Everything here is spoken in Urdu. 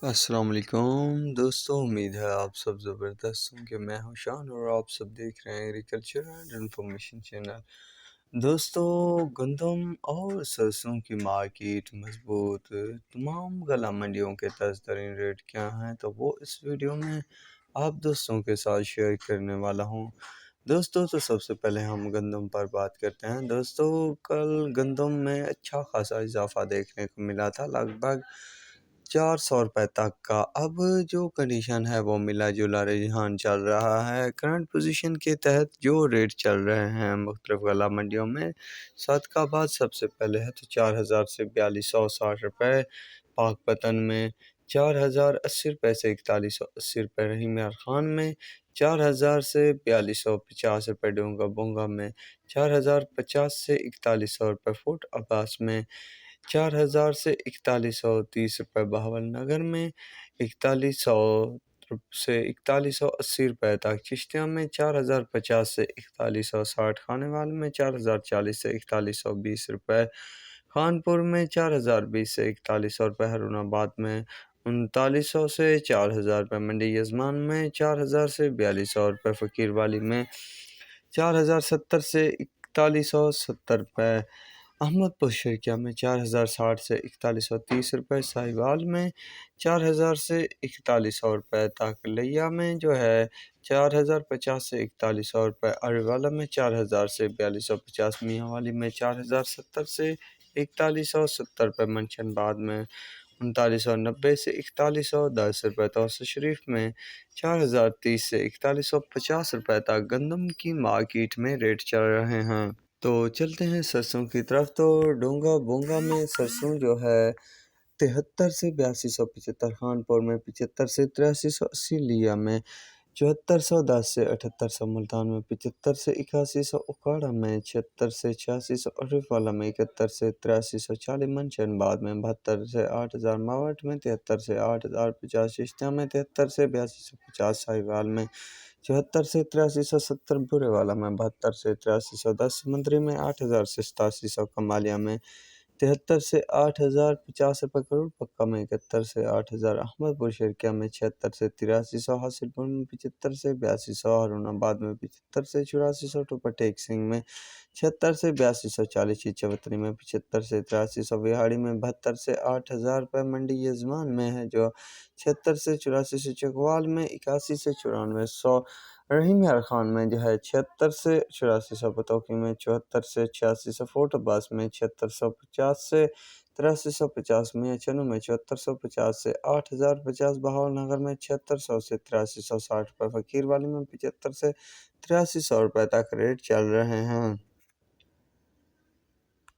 السلام علیکم دوستوں، امید ہے آپ سب زبردست ہوں کہ میں ہوں شان اور آپ سب دیکھ رہے ہیں ایگریکلچر اینڈ انفارمیشن چینل۔ دوستوں، گندم اور سرسوں کی مارکیٹ مضبوط، تمام غلہ منڈیوں کے تازہ ترین ریٹ کیا ہیں تو وہ اس ویڈیو میں آپ دوستوں کے ساتھ شیئر کرنے والا ہوں۔ دوستوں، تو سب سے پہلے ہم گندم پر بات کرتے ہیں۔ دوستوں، کل گندم میں اچھا خاصا اضافہ دیکھنے کو ملا تھا، لگ بھگ 400 روپے تک کا۔ اب جو کنڈیشن ہے وہ ملا جلا رجحان چل رہا ہے۔ کرنٹ پوزیشن کے تحت جو ریٹ چل رہے ہیں مختلف غلہ منڈیوں میں، صدقہ آباد سب سے پہلے ہے تو 4000 سے 4260 روپے، پاک پتن میں 4080 روپے سے 4180 روپے، رحیم یار خان میں 4000 سے 4250 روپے، ڈونگا بونگا میں 4050 سے 4100 روپے فٹ، عباس میں 4000 سے 4130 روپے، بہاول نگر میں 4100 سے 4180 روپے تک، چشتیہ میں 4050 سے 4160، خانے وال میں 4040 سے 4120 روپے، خانپور میں 4020 سے 4100 روپے، ہارون آباد میں 3900 سے 4000 روپے، منڈی یزمان میں 4000 سے 4200 روپے، فقیر والی میں 4070 سے 4170 روپے، احمد پور شرکیہ میں 4060 سے 4130 روپے، ساہیوال میں 4000 سے 4100 روپے تک، لیا میں جو ہے 4050 سے 4100 روپے، اریوالا میں 4000 سے 4250، میاں والی میں 4070 سے 4170 روپے، منشن بعد میں 3990 سے 4110 روپے، توسط شریف میں 4030 سے 4150 روپے تک گندم کی مارکیٹ میں ریٹ چل رہے ہیں۔ تو چلتے ہیں سرسوں کی طرف۔ تو ڈونگا بونگا میں سرسوں جو ہے 73 سے 8275، خانپور میں 75 سے 8380، لیا میں 7410 سے 7800، ملتان میں 75 سے 8100، اکاڑا میں 76 سے 8600، عرف والا میں 71 سے 8340، منشن بعد میں 72 سے 8000، ماوٹ میں 73 سے 8050، ششتہ میں 73 سے 8250، ساہیوال میں 74 سے 8370، برے والا میں 72 سے 8310، سمندری میں 8000 سے 8700، کمالیہ میں 73 سے 8050 روپے، کروڑ پکا میں 71 سے 8000، احمد پور شرکیہ میں 76 سے 8300، حاصل پور میں 75 سے 8200، ہارون آباد میں 75 سے 8400، ٹوپا ٹیک سنگھ میں 76 سے 8240، چوتری میں 75 سے 8300، وہاڑی میں 72 سے 8000 روپے، منڈی یزمان میں ہے جو 76 سے 8400، چکوال میں 81 سے 9400، رحیم یار خان میں جو ہے 76 سے 8400، پتوکی میں 74 سے 8600، فورٹ عباس میں 7650 سے 8350، میاں چنو میں 7450 سے 8050، بہاول نگر میں 7600 سے 8360 روپے، فقیر والی میں 75 سے 8300 روپے تک ریٹ چل رہے ہیں۔